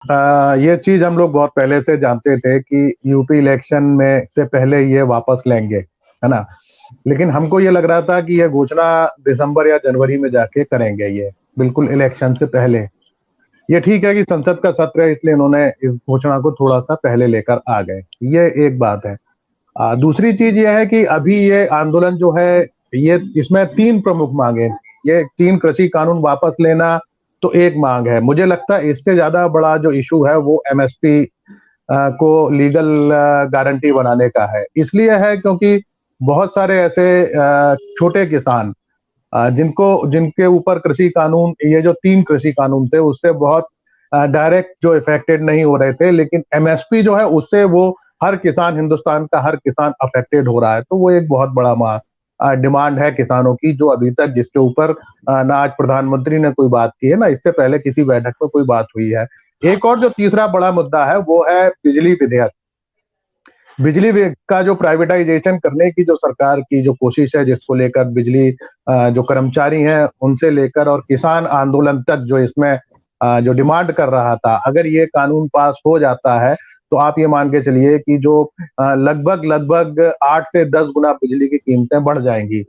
ये चीज हम लोग बहुत पहले से जानते थे कि यूपी इलेक्शन में से पहले ये वापस लेंगे, है ना? लेकिन हमको ये लग रहा था कि ये घोषणा दिसंबर या जनवरी में जाके करेंगे ये, बिल्कुल इलेक्शन से पहले। ये ठीक है कि संसद का सत्र है, इसलिए इन्होंने इस घोषणा को थोड़ा-सा पहले लेकर आ गए, ये एक बात है। दूसरी चीज़ ये है कि अभी ये आंदोलन जो है, ये इसमें 3 प्रमुख माँगे हैं। ये 3 कृषि कानून वापस लेना तो एक माँग है। मुझे लगता है इससे ज़्यादा बड़ा जो इश्यू है वो एमएसपी को लीगल गारंटी बनाने का है। इसलिए है क्योंकि बहुत सारे ऐसे छोटे किसान जिनको जिनके ऊपर कृषि कानून, ये जो 3 कृषि कानून थे उससे बहुत डायरेक्ट जो इफेक्टेड नहीं हो रहे थे, लेकिन एमएसपी जो है उससे वो हर किसान, हिंदुस्तान का हर किसान अफेक्टेड हो रहा है। तो वो एक बहुत बड़ा डिमांड है किसानों की, जो अभी तक जिसके ऊपर ना आज प्रधानमंत्री ने कोई बात की है, ना इससे पहले किसी बैठक में कोई बात हुई है। एक और जो तीसरा बड़ा मुद्दा है वो है बिजली विधेयक। का जो प्राइवेटाइजेशन करने की जो सरकार की जो कोशिश है, जिसको लेकर बिजली जो कर्मचारी हैं उनसे लेकर और किसान आंदोलन तक जो इसमें जो डिमांड कर रहा था, अगर ये कानून पास हो जाता है तो आप ये मान के चलिए कि जो लगभग 8 से 10 गुना बिजली की कीमतें बढ़ जाएंगी।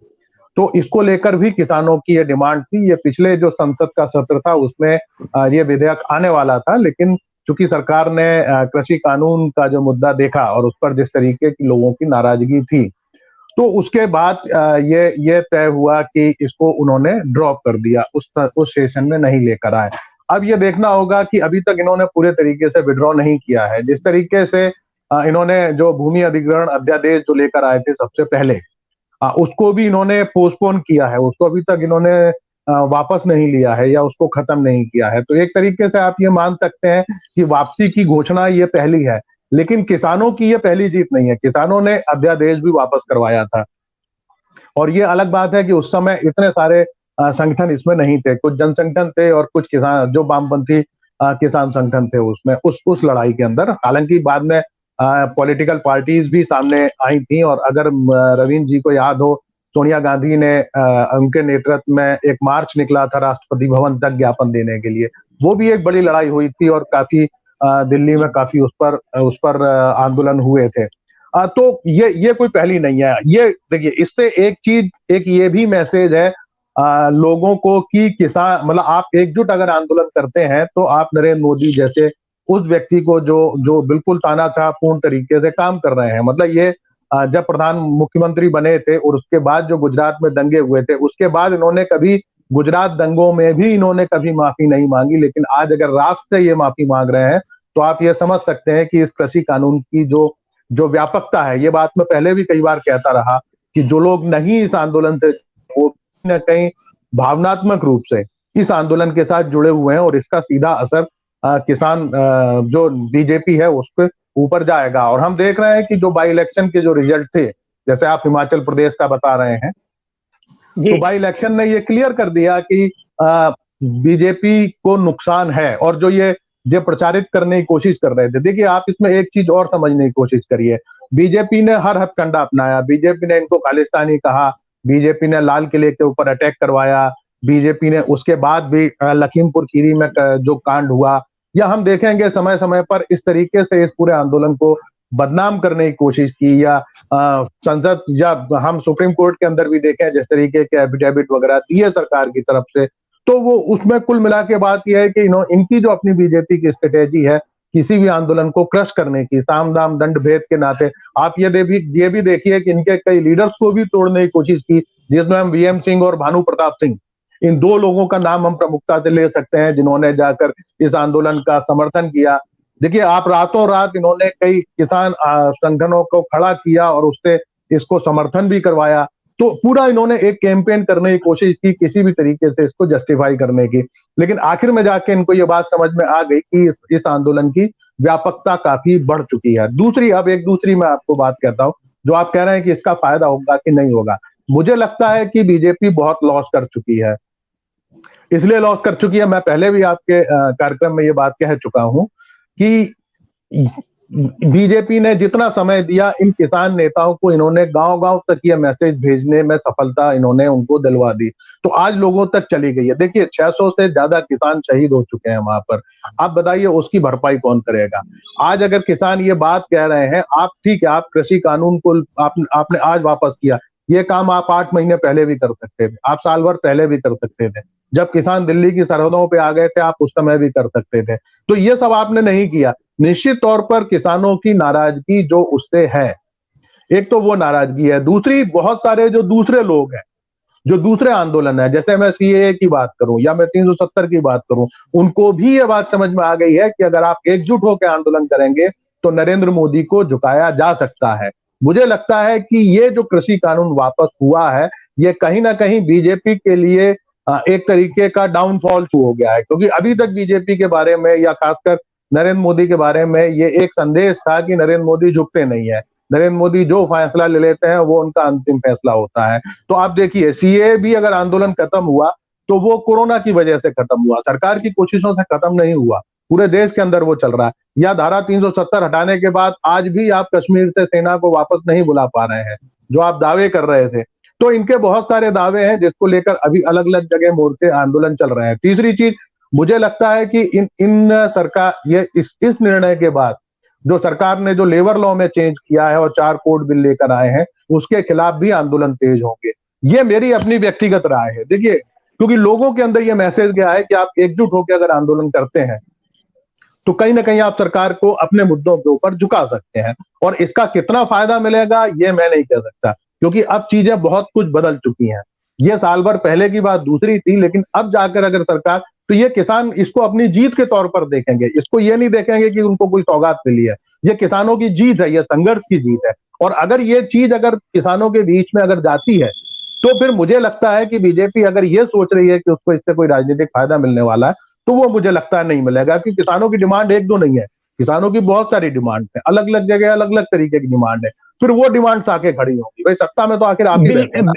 तो इसको लेकर भी किसानों की ये डिमांड थी। ये पिछले जो संसद का सत्र था उसमें ये विधेयक आने वाला था, लेकिन चूंकि सरकार ने कृषि कानून का जो मुद्दा देखा और उस पर जिस तरीके की लोगों की नाराजगी थी, तो उसके बाद ये तय हुआ कि इसको उन्होंने ड्रॉप कर दिया, उस सेशन में नहीं लेकर आए। अब ये देखना होगा कि अभी तक इन्होंने पूरे तरीके से विड्रॉ नहीं किया है। जिस तरीके से इन्होंने जो भूमि अधिग्रहण अध्यादेश जो लेकर आए थे सबसे पहले, उसको भी इन्होंने पोस्टपोन किया है, उसको अभी तक इन्होंने वापस नहीं लिया है या उसको खत्म नहीं किया है। तो एक तरीके से आप ये मान सकते हैं कि वापसी की घोषणा ये पहली है, लेकिन किसानों की ये पहली जीत नहीं है। किसानों ने अध्यादेश भी वापस करवाया था और ये अलग बात है कि उस समय इतने सारे संगठन इसमें नहीं थे। कुछ जन संगठन थे और कुछ किसान जो वामपंथी किसान संगठन थे उसमें, उस लड़ाई के अंदर। हालांकि बाद में पॉलिटिकल पार्टीज भी सामने आई थी और अगर रवींद्र जी को याद हो, सोनिया गांधी ने उनके नेतृत्व में एक मार्च निकला था राष्ट्रपति भवन तक ज्ञापन देने के लिए। वो भी एक बड़ी लड़ाई हुई थी और काफी दिल्ली में काफी उस पर आंदोलन हुए थे। तो ये कोई पहली नहीं है। ये देखिए, इससे एक चीज, एक ये भी मैसेज है लोगों को कि किसान, मतलब आप एकजुट अगर आंदोलन करते हैं तो आप नरेंद्र मोदी जैसे उस व्यक्ति को जो जो बिल्कुल तानाशाहपूर्ण तरीके से काम कर रहे हैं, मतलब ये जब प्रधान मुख्यमंत्री बने थे और उसके बाद जो गुजरात में दंगे हुए थे, उसके बाद इन्होंने कभी गुजरात दंगों में भी इन्होंने कभी माफी नहीं मांगी। लेकिन आज अगर राष्ट्र से ये माफी मांग रहे हैं तो आप ये समझ सकते हैं कि इस कृषि कानून की जो जो व्यापकता है, ये बात मैं पहले भी कई बार कहता रहा कि जो लोग नहीं इस आंदोलन से, वो कहीं न कहीं भावनात्मक रूप से इस आंदोलन के साथ जुड़े हुए हैं और इसका सीधा असर किसान जो बीजेपी है उसके ऊपर जाएगा। और हम देख रहे हैं कि जो बाई इलेक्शन के जो रिजल्ट थे, जैसे आप हिमाचल प्रदेश का बता रहे हैं, जी। तो बाई इलेक्शन ने ये क्लियर कर दिया कि बीजेपी को नुकसान है और जो प्रचारित करने की कोशिश कर रहे थे। देखिए, आप इसमें एक चीज और समझने की कोशिश करिए। बीजेपी ने हर हथकंडा अपनाया, बीजेपी ने इनको खालिस्तानी कहा, बीजेपी ने लाल किले के ऊपर अटैक करवाया, बीजेपी ने उसके बाद भी लखीमपुर खीरी में जो कांड हुआ, या हम देखेंगे समय समय पर इस तरीके से इस पूरे आंदोलन को बदनाम करने की कोशिश की, या संसद, या हम सुप्रीम कोर्ट के अंदर भी देखें जिस तरीके के एफिडेविट वगैरह दिए सरकार की तरफ से। तो वो उसमें कुल मिला के बात यह है कि इनकी जो अपनी बीजेपी की स्ट्रेटेजी है किसी भी आंदोलन को क्रश करने की, साम दाम दंड भेद के नाते, आप ये भी देखिए कि इनके कई लीडर्स को भी तोड़ने की कोशिश की, जिसमें हम वीएम सिंह और भानु प्रताप सिंह, इन 2 लोगों का नाम हम प्रमुखता से ले सकते हैं, जिन्होंने जाकर इस आंदोलन का समर्थन किया। देखिए, आप रातों रात इन्होंने कई किसान संगठनों को खड़ा किया और उससे इसको समर्थन भी करवाया। तो पूरा इन्होंने एक कैंपेन करने की कोशिश की किसी भी तरीके से इसको जस्टिफाई करने की, लेकिन आखिर में जाके इनको ये बात समझ में आ गई कि इस आंदोलन की व्यापकता काफी बढ़ चुकी है। अब एक दूसरी मैं आपको बात कहता हूं, जो आप कह रहे हैं कि इसका फायदा होगा कि नहीं होगा। मुझे लगता है कि बीजेपी बहुत लॉस कर चुकी है। इसलिए लॉस कर चुकी है, मैं पहले भी आपके कार्यक्रम में ये बात कह चुका हूं कि बीजेपी ने जितना समय दिया इन किसान नेताओं को, इन्होंने गांव-गांव तक ये मैसेज भेजने में सफलता इन्होंने उनको दिलवा दी। तो आज लोगों तक चली गई है। देखिए 600 से ज़्यादा किसान शहीद हो चुके हैं वहाँ पर। आप बताइए उसकी भरपाई कौन करेगा? आज अगर किसान ये बात कह रहे हैं, आप ठीक है, आप कृषि कानून को आपने आज वापस किया। ये काम आप 8 महीने पहले भी कर सकते थे। आप साल भर पहले भी कर सकते थे। जब किसान दिल्ली की सरहदों पे आ गए थे, आप उस समय भी कर सकते थे। तो ये सब आपने नहीं किया। निश्चित तौर पर किसानों की नाराजगी जो उससे है, एक तो वो नाराजगी है, दूसरी बहुत सारे जो दूसरे लोग हैं, जो दूसरे आंदोलन है, जैसे मैं सीएए की बात करूं या मैं 370 की बात करूं, उनको भी ये बात समझ में आ गई है कि अगर आप एकजुट होकर आंदोलन करेंगे तो नरेंद्र मोदी को झुकाया जा सकता है। मुझे लगता है कि ये जो कृषि कानून वापस हुआ है, ये कहीं ना कहीं बीजेपी के लिए एक तरीके का डाउनफॉल शुरू हो गया है, क्योंकि अभी तक बीजेपी के बारे में या खासकर नरेंद्र मोदी के बारे में ये एक संदेश था कि नरेंद्र मोदी झुकते नहीं है। नरेंद्र मोदी जो फैसला ले लेते हैं वो उनका अंतिम फैसला होता है। तो आप देखिए सीएए भी अगर आंदोलन खत्म हुआ तो वो कोरोना की वजह से खत्म हुआ, सरकार की कोशिशों से खत्म नहीं हुआ। पूरे देश के अंदर वो चल रहा है। या धारा 370 हटाने के बाद आज भी आप कश्मीर से सेना को वापस नहीं बुला पा रहे हैं, जो आप दावे कर रहे थे। तो इनके बहुत सारे दावे हैं जिसको लेकर अभी अलग-अलग जगह मोर्चे आंदोलन चल रहे हैं। तीसरी चीज मुझे लगता है कि इन सरकार ये इस निर्णय के बाद जो सरकार ने जो लेबर लॉ में चेंज किया है और 4 कोड बिल लेकर आए हैं, उसके खिलाफ भी आंदोलन तेज होंगे। ये मेरी अपनी व्यक्तिगत राय है। देखिए, क्योंकि लोगों के अंदर ये मैसेज गया है कि आप एकजुट होकर अगर आंदोलन करते हैं, तो कहीं ना कहीं आप सरकार को अपने मुद्दों के ऊपर झुका सकते हैं। और इसका कितना फायदा मिलेगा ये मैं नहीं कह सकता, क्योंकि अब चीजें बहुत कुछ बदल चुकी हैं। ये साल भर पहले की बात दूसरी थी, लेकिन अब जाकर अगर सरकार, तो ये किसान इसको अपनी जीत के तौर पर देखेंगे। इसको ये नहीं देखेंगे कि उनको कोई सौगात मिली है। ये किसानों की जीत है, ये संघर्ष की जीत है। और अगर ये चीज अगर किसानों के बीच में अगर जाती है, तो फिर मुझे लगता है कि बीजेपी अगर ये सोच रही है कि उसको इससे कोई राजनीतिक फायदा मिलने वाला है, तो वो मुझे लगता है नहीं मिलेगा। क्योंकि किसानों की डिमांड एक दो नहीं है, किसानों की बहुत सारी डिमांड है, अलग अलग जगह अलग अलग तरीके की डिमांड है। फिर वो डिमांड्स आके खड़ी होंगी। भाई सत्ता में तो आखिर आप ही बैठे हैं ना।